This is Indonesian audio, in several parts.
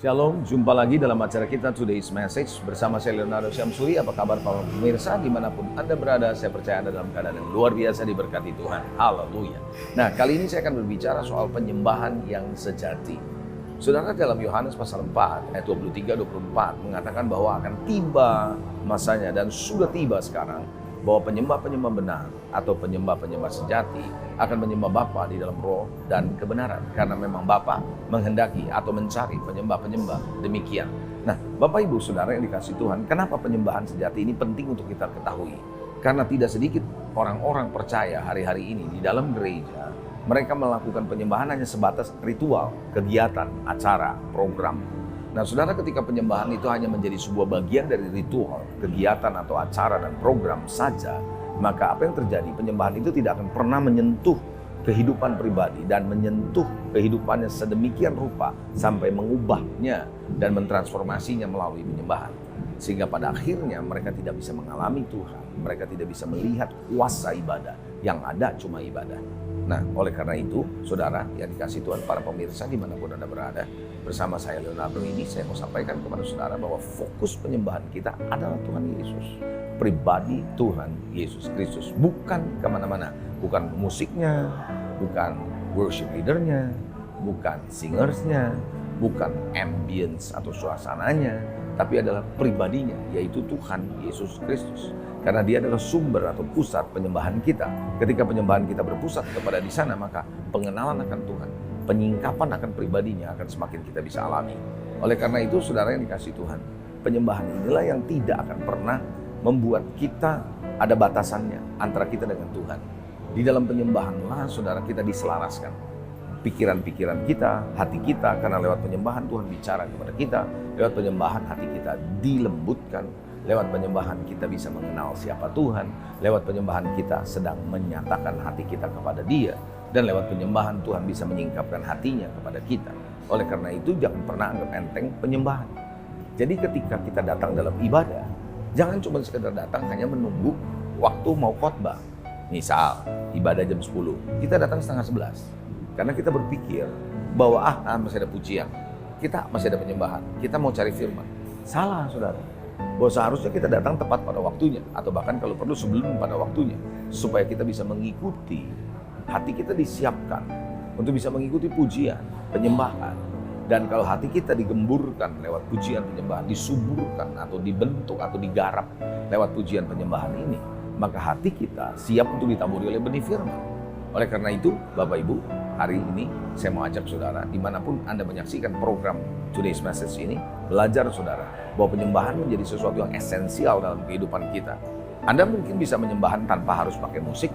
Shalom, jumpa lagi dalam acara kita Today's Message bersama saya Leonardo Syamsuri. Apa kabar para pemirsa dimanapun Anda berada? Saya percaya Anda dalam keadaan yang luar biasa diberkati Tuhan. Haleluya. Nah, kali ini saya akan berbicara soal penyembahan yang sejati. Saudara, dalam Yohanes pasal 4 ayat 23-24 mengatakan bahwa akan tiba masanya dan sudah tiba sekarang bahwa penyembah-penyembah benar atau penyembah-penyembah sejati akan menyembah Bapa di dalam roh dan kebenaran. Karena memang Bapa menghendaki atau mencari penyembah-penyembah demikian. Nah, Bapak Ibu Saudara yang dikasihi Tuhan, kenapa penyembahan sejati ini penting untuk kita ketahui? Karena tidak sedikit orang-orang percaya hari-hari ini di dalam gereja, mereka melakukan penyembahan hanya sebatas ritual, kegiatan, acara, program. Nah, saudara, ketika penyembahan itu hanya menjadi sebuah bagian dari ritual, kegiatan atau acara dan program saja, maka apa yang terjadi? Penyembahan itu tidak akan pernah menyentuh kehidupan pribadi dan menyentuh kehidupannya sedemikian rupa sampai mengubahnya dan mentransformasinya melalui penyembahan. Sehingga pada akhirnya mereka tidak bisa mengalami Tuhan, mereka tidak bisa melihat kuasa ibadah, yang ada cuma ibadah. Nah, oleh karena itu, saudara yang dikasihi Tuhan, para pemirsa dimanapun Anda berada, bersama saya Leonardo ini, saya mau sampaikan kepada saudara bahwa fokus penyembahan kita adalah Tuhan Yesus. Pribadi Tuhan Yesus Kristus, bukan kemana-mana. Bukan musiknya, bukan worship leadernya, bukan singersnya, bukan ambience atau suasananya, tapi adalah pribadinya, yaitu Tuhan Yesus Kristus. Karena dia adalah sumber atau pusat penyembahan kita. Ketika penyembahan kita berpusat kepada di sana, maka pengenalan akan Tuhan, penyingkapan akan pribadinya akan semakin kita bisa alami. Oleh karena itu, saudara yang dikasihi Tuhan, penyembahan inilah yang tidak akan pernah membuat kita ada batasannya antara kita dengan Tuhan. Di dalam penyembahanlah, saudara, kita diselaraskan. Pikiran-pikiran kita, hati kita, karena lewat penyembahan Tuhan bicara kepada kita. Lewat penyembahan hati kita dilembutkan. Lewat penyembahan kita bisa mengenal siapa Tuhan. Lewat penyembahan kita sedang menyatakan hati kita kepada Dia. Dan lewat penyembahan Tuhan bisa menyingkapkan hatinya kepada kita. Oleh karena itu jangan pernah anggap enteng penyembahan. Jadi ketika kita datang dalam ibadah, jangan cuma sekedar datang hanya menunggu waktu mau khotbah. Misal ibadah jam 10, kita datang setengah 11. Karena kita berpikir bahwa masih ada pujian, kita masih ada penyembahan, kita mau cari firman. Salah, saudara. Bahwa seharusnya kita datang tepat pada waktunya, atau bahkan kalau perlu sebelum pada waktunya, supaya kita bisa mengikuti, hati kita disiapkan untuk bisa mengikuti pujian, penyembahan. Dan kalau hati kita digemburkan lewat pujian penyembahan, disuburkan atau dibentuk atau digarap lewat pujian penyembahan ini, maka hati kita siap untuk ditaburi oleh benih firman. Oleh karena itu, Bapak Ibu, hari ini saya mau ajak saudara, dimanapun Anda menyaksikan program Today's Message ini, belajar saudara, bahwa penyembahan menjadi sesuatu yang esensial dalam kehidupan kita. Anda mungkin bisa menyembahan tanpa harus pakai musik,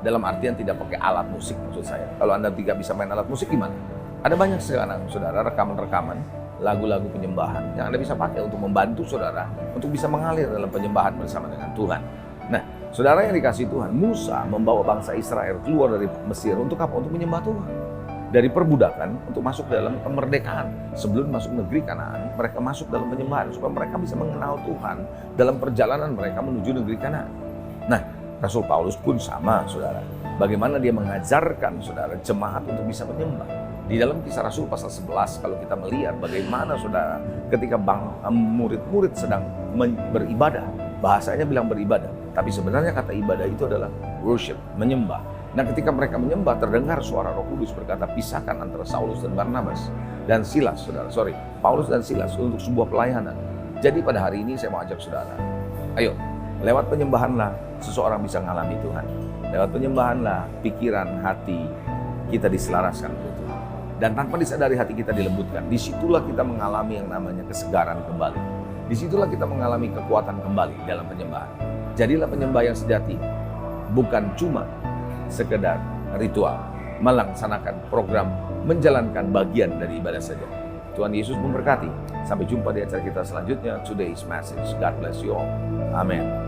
dalam artian tidak pakai alat musik maksud saya. Kalau Anda tidak bisa main alat musik gimana? Ada banyak sekarang saudara, rekaman-rekaman, lagu-lagu penyembahan yang Anda bisa pakai untuk membantu saudara, untuk bisa mengalir dalam penyembahan bersama dengan Tuhan. Nah, saudara yang dikasihi Tuhan, Musa membawa bangsa Israel keluar dari Mesir untuk apa? Untuk menyembah Tuhan. Dari perbudakan untuk masuk dalam kemerdekaan. Sebelum masuk negeri Kanaan, mereka masuk dalam penyembahan supaya mereka bisa mengenal Tuhan dalam perjalanan mereka menuju negeri Kanaan. Nah, Rasul Paulus pun sama, saudara. Bagaimana dia mengajarkan saudara jemaat untuk bisa menyembah. Di dalam Kisah Rasul pasal 11, kalau kita melihat bagaimana saudara ketika murid-murid sedang beribadah, bahasanya bilang beribadah, tapi sebenarnya kata ibadah itu adalah worship, menyembah. Nah, ketika mereka menyembah, terdengar suara Roh Kudus berkata, pisahkan antara Saulus dan Barnabas dan Silas, Paulus dan Silas untuk sebuah pelayanan. Jadi pada hari ini saya mau ajak saudara, ayo, lewat penyembahanlah seseorang bisa mengalami Tuhan. Lewat penyembahanlah pikiran, hati kita diselaraskan oleh Tuhan. Dan tanpa disadari hati kita dilembutkan. Disitulah kita mengalami yang namanya kesegaran kembali. Disitulah kita mengalami kekuatan kembali dalam penyembahan. Jadilah penyembah yang sejati, bukan cuma sekedar ritual, melaksanakan program, menjalankan bagian dari ibadah saja. Tuhan Yesus memberkati. Sampai jumpa di acara kita selanjutnya, Today's Message. God bless you all. Amen.